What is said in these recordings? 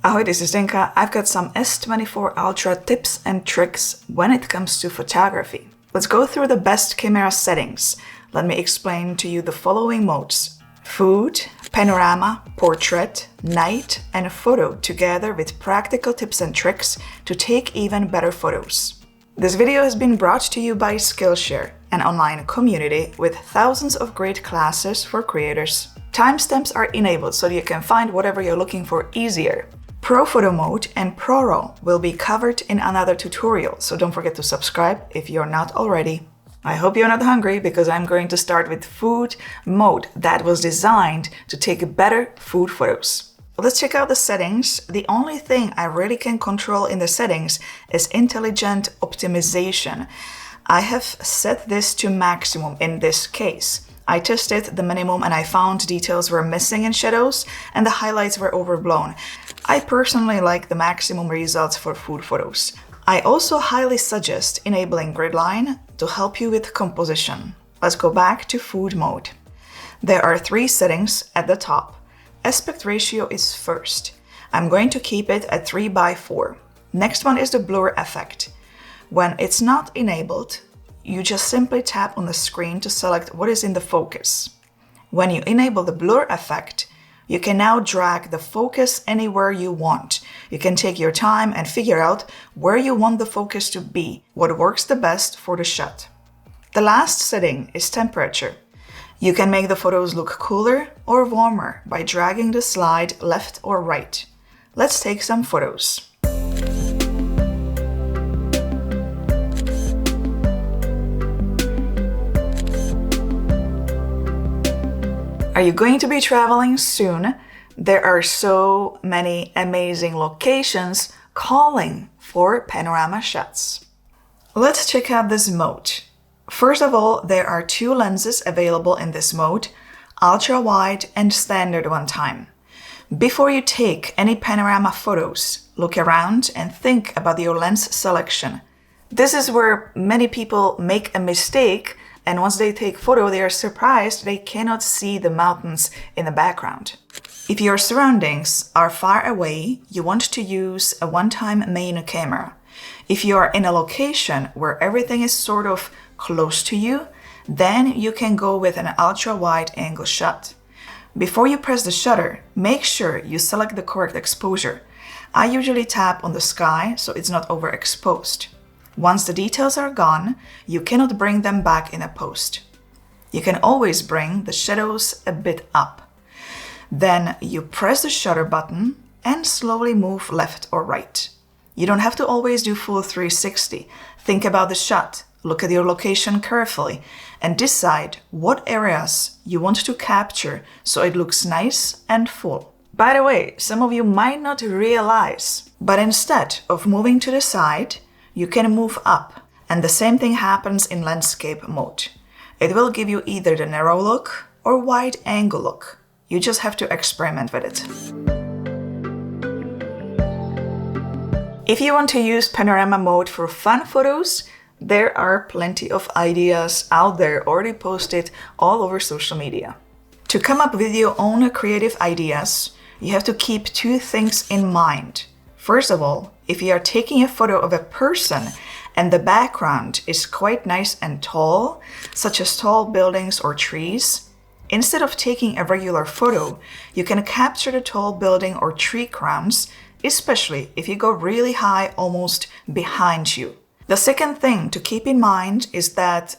Ahoy, this is Zdenka. I've got some S24 Ultra tips and tricks when it comes to photography. Let's go through the best camera settings. Let me explain to you the following modes: food, panorama, portrait, night, and photo, together with practical tips and tricks to take even better photos. This video has been brought to you by Skillshare, an online community with thousands of great classes for creators. Timestamps are enabled so you can find whatever you're looking for easier. Pro Photo Mode and Pro Raw will be covered in another tutorial, so don't forget to subscribe if you're not already. I hope you're not hungry, because I'm going to start with Food Mode that was designed to take better food photos. Let's check out the settings. The only thing I really can control in the settings is intelligent optimization. I have set this to maximum in this case. I tested the minimum and I found details were missing in shadows and the highlights were overblown. I personally like the maximum results for food photos. I also highly suggest enabling gridline to help you with composition. Let's go back to food mode. There are 3 settings at the top. Aspect ratio is first. I'm going to keep it at 3:4. Next one is the blur effect. When it's not enabled, you just simply tap on the screen to select what is in the focus. When you enable the blur effect, you can now drag the focus anywhere you want. You can take your time and figure out where you want the focus to be, what works the best for the shot. The last setting is temperature. You can make the photos look cooler or warmer by dragging the slide left or right. Let's take some photos. Are you going to be traveling soon? There are so many amazing locations calling for panorama shots. Let's check out this mode. First of all, there are 2 lenses available in this mode, ultra wide and standard one time. Before you take any panorama photos, look around and think about your lens selection. This is where many people make a mistake, and once they take photo, they are surprised they cannot see the mountains in the background. If your surroundings are far away, you want to use a one-time main camera. If you are in a location where everything is sort of close to you, then you can go with an ultra-wide angle shot. Before you press the shutter, make sure you select the correct exposure. I usually tap on the sky so it's not overexposed. Once the details are gone, you cannot bring them back in a post. You can always bring the shadows a bit up. Then you press the shutter button and slowly move left or right. You don't have to always do full 360. Think about the shot, look at your location carefully, and decide what areas you want to capture so it looks nice and full. By the way, some of you might not realize, but instead of moving to the side, you can move up, and the same thing happens in landscape mode. It will give you either the narrow look or wide angle look. You just have to experiment with it. If you want to use panorama mode for fun photos, there are plenty of ideas out there already posted all over social media. To come up with your own creative ideas, you have to keep 2 things in mind. First of all, if you are taking a photo of a person and the background is quite nice and tall, such as tall buildings or trees, instead of taking a regular photo, you can capture the tall building or tree crowns, especially if you go really high, almost behind you. The second thing to keep in mind is that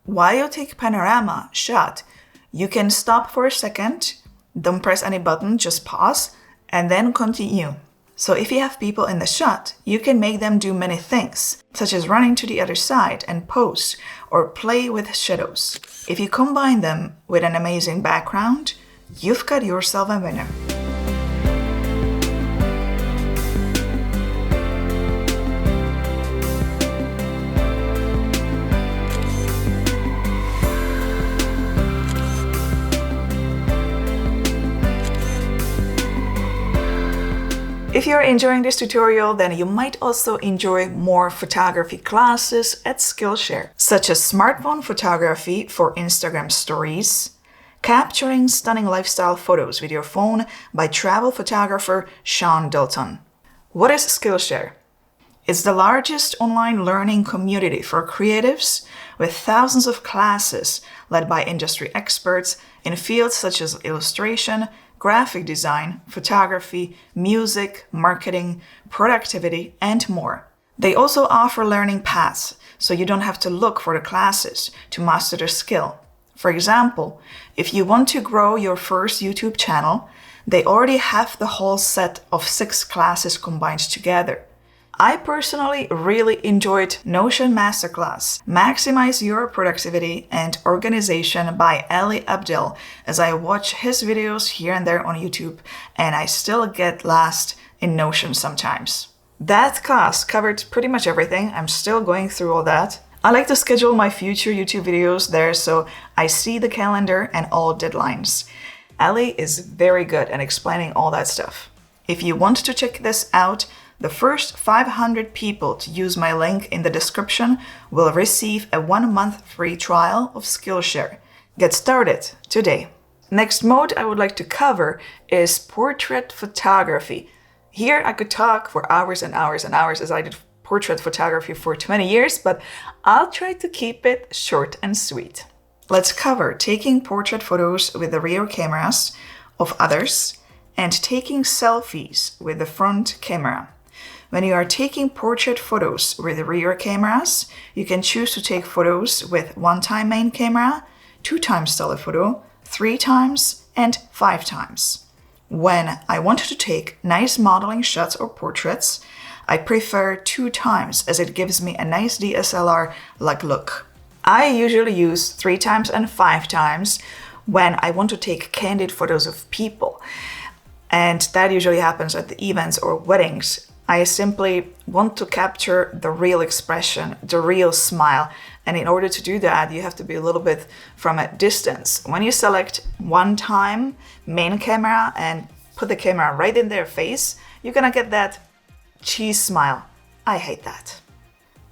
while you take panorama shot, you can stop for a second, don't press any button, just pause, and then continue. So if you have people in the shot, you can make them do many things, such as running to the other side and pose, or play with shadows. If you combine them with an amazing background, you've got yourself a winner. If you're enjoying this tutorial, then you might also enjoy more photography classes at Skillshare, such as smartphone photography for Instagram stories, Capturing Stunning Lifestyle Photos with Your Phone by travel photographer Sean Dalton. What is Skillshare? It's the largest online learning community for creatives with thousands of classes led by industry experts in fields such as illustration, graphic design, photography, music, marketing, productivity, and more. They also offer learning paths, so you don't have to look for the classes to master the skill. For example, if you want to grow your first YouTube channel, they already have the whole set of 6 classes combined together. I personally really enjoyed Notion Masterclass, Maximize Your Productivity and Organization by Ali Abdel, as I watch his videos here and there on YouTube, and I still get lost in Notion sometimes. That class covered pretty much everything. I'm still going through all that. I like to schedule my future YouTube videos there so I see the calendar and all deadlines. Ali is very good at explaining all that stuff. If you want to check this out, the first 500 people to use my link in the description will receive a 1-month free trial of Skillshare. Get started today. Next mode I would like to cover is portrait photography. Here I could talk for hours and hours and hours as I did portrait photography for 20 years, but I'll try to keep it short and sweet. Let's cover taking portrait photos with the rear cameras of others and taking selfies with the front camera. When you are taking portrait photos with the rear cameras, you can choose to take photos with 1x main camera, 2x telephoto, 3x, and 5x. When I want to take nice modeling shots or portraits, I prefer 2x as it gives me a nice DSLR-like look. I usually use 3x and 5x when I want to take candid photos of people. And that usually happens at the events or weddings. I simply want to capture the real expression, the real smile. And in order to do that, you have to be a little bit from a distance. When you select 1x main camera and put the camera right in their face, you're gonna get that cheese smile. I hate that.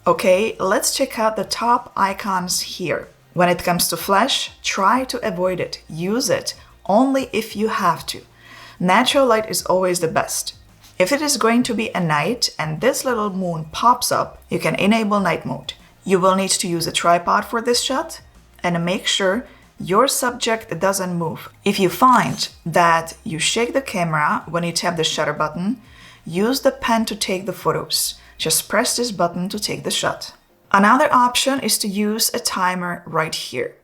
Okay, let's check out the top icons here. When it comes to flash, try to avoid it. Use it only if you have to. Natural light is always the best. If it is going to be a night and this little moon pops up, you can enable night mode. You will need to use a tripod for this shot and make sure your subject doesn't move. If you find that you shake the camera when you tap the shutter button, use the pen to take the photos. Just press this button to take the shot. Another option is to use a timer right here.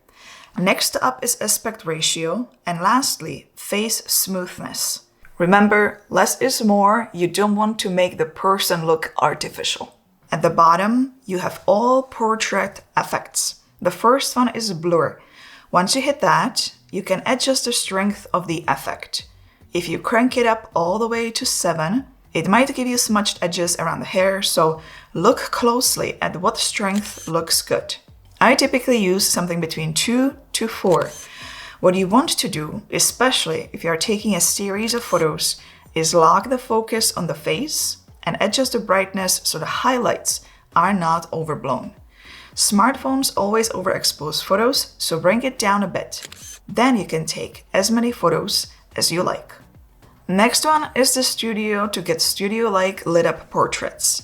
Next up is aspect ratio, and lastly, face smoothness. Remember, less is more. You don't want to make the person look artificial. At the bottom, you have all portrait effects. The first one is blur. Once you hit that, you can adjust the strength of the effect. If you crank it up all the way to 7, it might give you smudged edges around the hair, so look closely at what strength looks good. I typically use something between 2 to 4. What you want to do, especially if you are taking a series of photos, is lock the focus on the face and adjust the brightness so the highlights are not overblown. Smartphones always overexpose photos, so bring it down a bit. Then you can take as many photos as you like. Next one is the studio to get studio-like lit up portraits.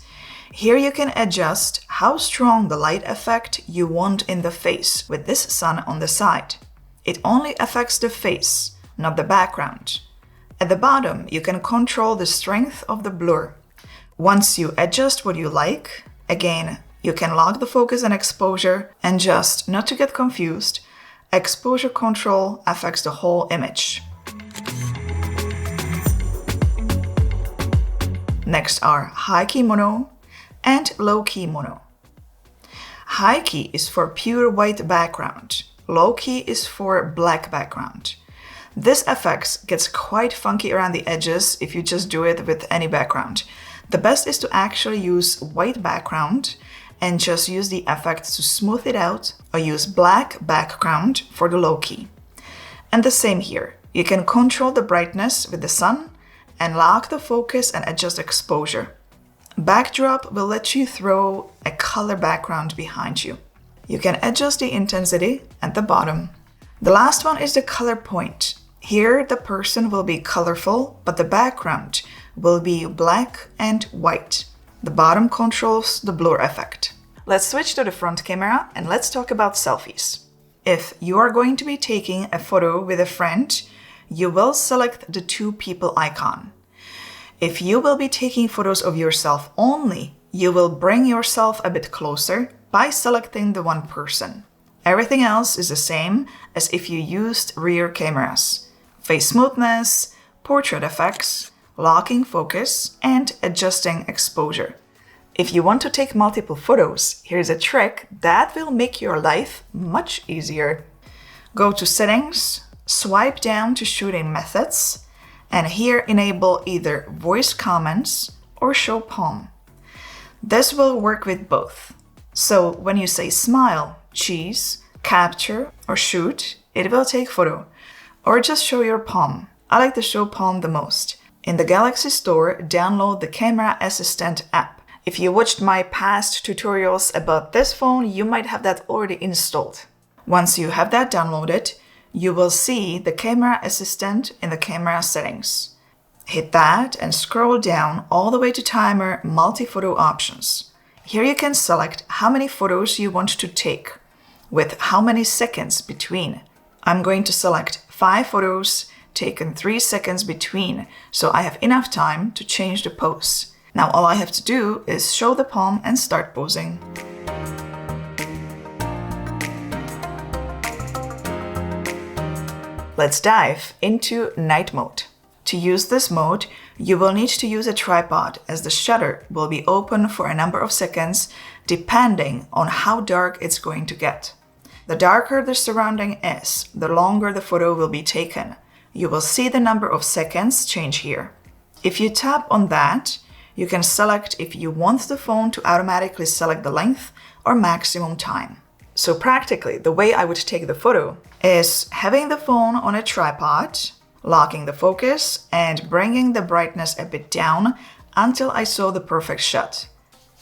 Here you can adjust how strong the light effect you want in the face with this sun on the side. It only affects the face, not the background. At the bottom, you can control the strength of the blur. Once you adjust what you like, again, you can lock the focus and exposure, and just not to get confused, exposure control affects the whole image. Next are high key mono and low key mono. High key is for pure white background. Low key is for black background. This effect gets quite funky around the edges if you just do it with any background. The best is to actually use white background and just use the effect to smooth it out, or use black background for the low key. And the same here. You can control the brightness with the sun and lock the focus and adjust exposure. Backdrop will let you throw a color background behind you. You can adjust the intensity at the bottom. The last one is the color point. Here the person will be colorful, but the background will be black and white. The bottom controls the blur effect. Let's switch to the front camera and let's talk about selfies. If you are going to be taking a photo with a friend, you will select the two people icon. If you will be taking photos of yourself only, you will bring yourself a bit closer by selecting the one person. Everything else is the same as if you used rear cameras. Face smoothness, portrait effects, locking focus, and adjusting exposure. If you want to take multiple photos, here's a trick that will make your life much easier. Go to Settings, swipe down to Shooting Methods, and here enable either Voice Comments or Show Palm. This will work with both. So when you say smile, cheese, capture, or shoot, it will take photo. Or just show your palm. I like the Show Palm the most. In the Galaxy Store, download the Camera Assistant app. If you watched my past tutorials about this phone, you might have that already installed. Once you have that downloaded, you will see the Camera Assistant in the camera settings. Hit that and scroll down all the way to Timer Multi-Photo Options. Here you can select how many photos you want to take, with how many seconds between. I'm going to select 5 photos taken 3 seconds between, so I have enough time to change the pose. Now all I have to do is show the palm and start posing. Let's dive into night mode. To use this mode, you will need to use a tripod as the shutter will be open for a number of seconds depending on how dark it's going to get. The darker the surrounding is, the longer the photo will be taken. You will see the number of seconds change here. If you tap on that, you can select if you want the phone to automatically select the length or maximum time. So practically, the way I would take the photo is having the phone on a tripod, locking the focus, and bringing the brightness a bit down until I saw the perfect shot.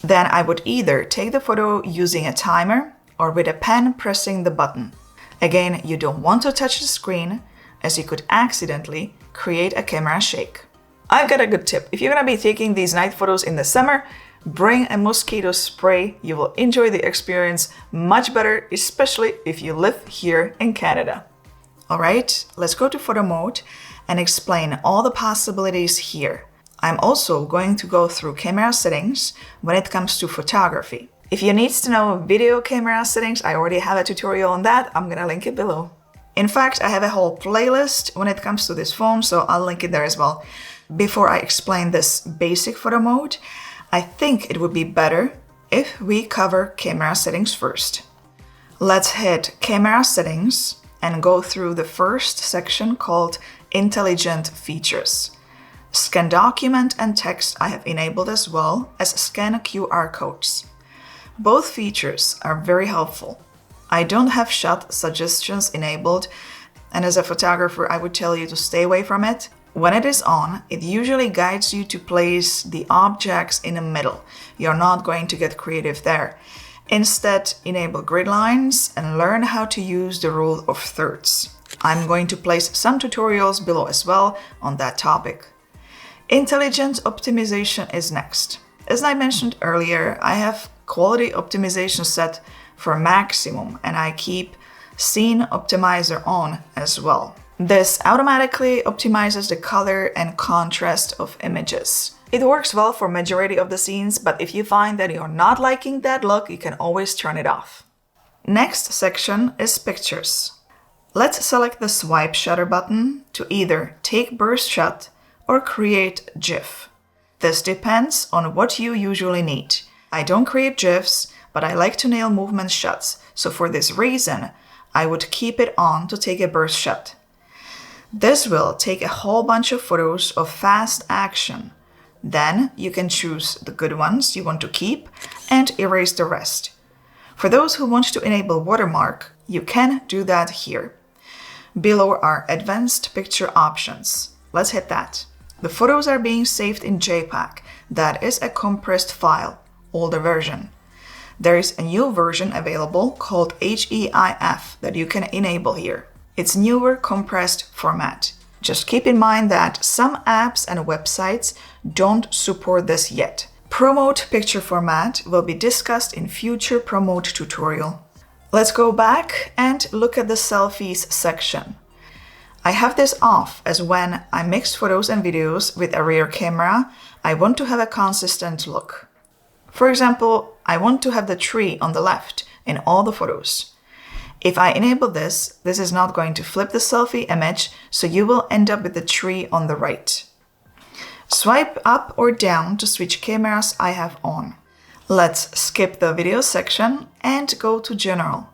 Then I would either take the photo using a timer or with a pen pressing the button. Again, you don't want to touch the screen, as you could accidentally create a camera shake. I've got a good tip. If you're gonna be taking these night photos in the summer, bring a mosquito spray. You will enjoy the experience much better, especially if you live here in Canada. All right, let's go to photo mode and explain all the possibilities here. I'm also going to go through camera settings when it comes to photography. If you need to know video camera settings, I already have a tutorial on that. I'm gonna link it below. In fact, I have a whole playlist when it comes to this phone, so I'll link it there as well. Before I explain this basic photo mode, I think it would be better if we cover camera settings first. Let's hit Camera Settings and go through the first section called Intelligent Features. Scan document and text I have enabled as well as scan QR codes. Both features are very helpful. I don't have shot suggestions enabled, and as a photographer I would tell you to stay away from it. When it is on, it usually guides you to place the objects in the middle. You're not going to get creative there. Instead, enable grid lines and learn how to use the rule of thirds. I'm going to place some tutorials below as well on that topic. Intelligent optimization is next. As I mentioned earlier, I have quality optimization set for maximum and I keep Scene Optimizer on as well. This automatically optimizes the color and contrast of images. It works well for majority of the scenes, but if you find that you're not liking that look, you can always turn it off. Next section is Pictures. Let's select the swipe shutter button to either take burst shot or create GIF. This depends on what you usually need. I don't create GIFs, but I like to nail movement shots, so for this reason, I would keep it on to take a burst shot. This will take a whole bunch of photos of fast action. Then you can choose the good ones you want to keep and erase the rest. For those who want to enable watermark, you can do that here. Below are advanced picture options. Let's hit that. The photos are being saved in JPEG. That is a compressed file, older version. There is a new version available called HEIF that you can enable here. It's newer compressed format. Just keep in mind that some apps and websites don't support this yet. Promote picture format will be discussed in future Promote tutorial. Let's go back and look at the selfies section. I have this off as when I mix photos and videos with a rear camera, I want to have a consistent look. For example, I want to have the tree on the left in all the photos. If I enable this, this is not going to flip the selfie image, so you will end up with the tree on the right. Swipe up or down to switch cameras I have on. Let's skip the video section and go to General.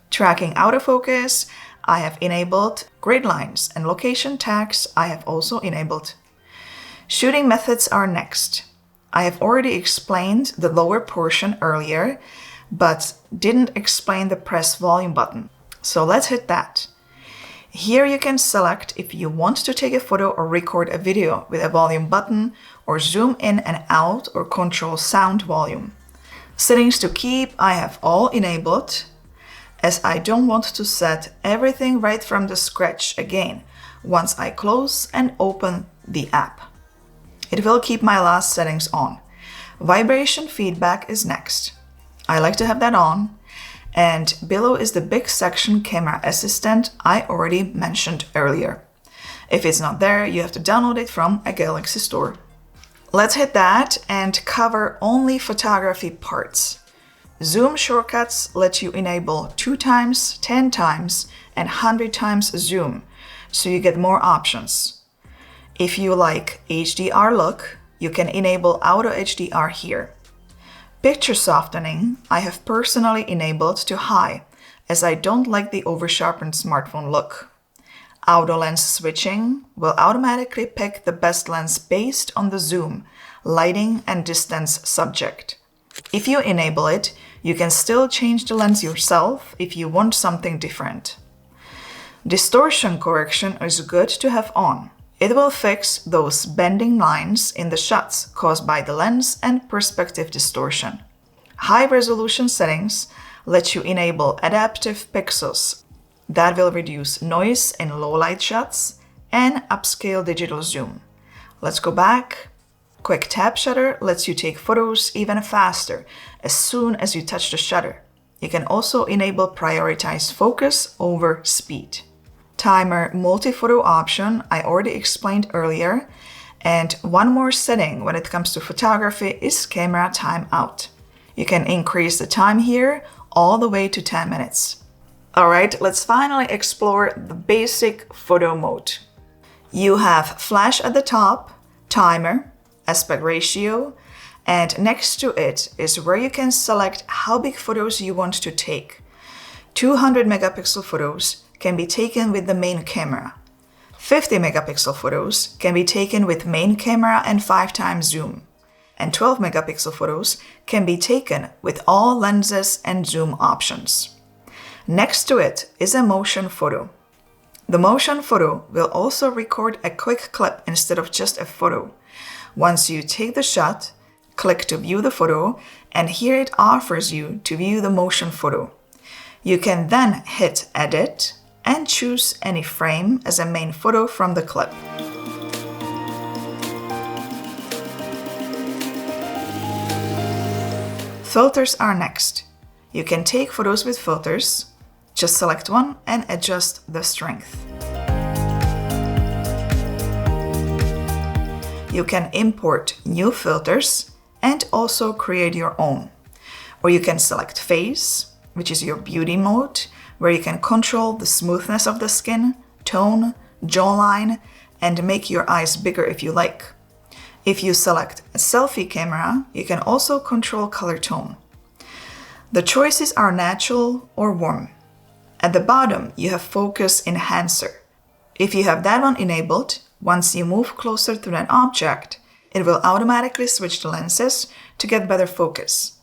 Tracking autofocus, I have enabled. Grid lines and location tags I have also enabled. Shooting methods are next. I have already explained the lower portion earlier, but didn't explain the press volume button. So let's hit that. Here you can select if you want to take a photo or record a video with a volume button, or zoom in and out, or control sound volume. Settings to keep I have all enabled, as I don't want to set everything right from the scratch again once I close and open the app. It will keep my last settings on. Vibration feedback is next. I like to have that on. And below is the big section Camera Assistant I already mentioned earlier. If it's not there, you have to download it from a Galaxy store. Let's hit that and cover only photography parts. Zoom shortcuts let you enable 2x, 10x, and 100x zoom, so you get more options. If you like HDR look, you can enable Auto HDR here. Picture softening I have personally enabled to high, as I don't like the over-sharpened smartphone look. Auto lens switching will automatically pick the best lens based on the zoom, lighting, and distance subject. If you enable it, you can still change the lens yourself if you want something different. Distortion correction is good to have on. It will fix those bending lines in the shots caused by the lens and perspective distortion. High resolution settings let you enable adaptive pixels that will reduce noise in low light shots and upscale digital zoom. Let's go back. Quick tap shutter lets you take photos even faster as soon as you touch the shutter. You can also enable prioritize focus over speed. Timer multi-photo option I already explained earlier, and one more setting when it comes to photography is camera timeout. You can increase the time here all the way to 10 minutes. Alright, let's finally explore the basic photo mode. You have flash at the top, timer, aspect ratio, and next to it is where you can select how big photos you want to take. 200 megapixel photos can be taken with the main camera. 50 megapixel photos can be taken with main camera and 5x zoom. And 12 megapixel photos can be taken with all lenses and zoom options. Next to it is a motion photo. The motion photo will also record a quick clip instead of just a photo. Once you take the shot, click to view the photo, and here it offers you to view the motion photo. You can then hit Edit and choose any frame as a main photo from the clip. Filters are next. You can take photos with filters. Just select one and adjust the strength. You can import new filters and also create your own. Or you can select Face, which is your beauty mode, where you can control the smoothness of the skin, tone, jawline, and make your eyes bigger if you like. If you select a selfie camera, you can also control color tone. The choices are natural or warm. At the bottom, you have Focus Enhancer. If you have that one enabled, once you move closer to an object, it will automatically switch the lenses to get better focus.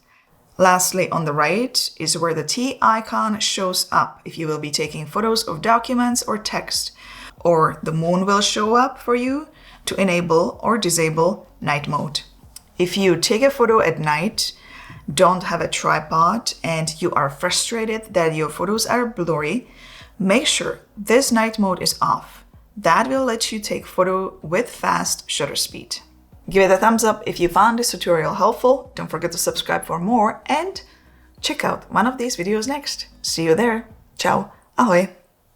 Lastly, on the right is where the T icon shows up if you will be taking photos of documents or text, or the moon will show up for you to enable or disable night mode. If you take a photo at night, don't have a tripod, and you are frustrated that your photos are blurry, Make sure this night mode is off. That will let you take photo with fast shutter speed. Give it a thumbs up if you found this tutorial helpful. Don't forget to subscribe for more and check out one of these videos next. See you there. Ciao. Ahoj.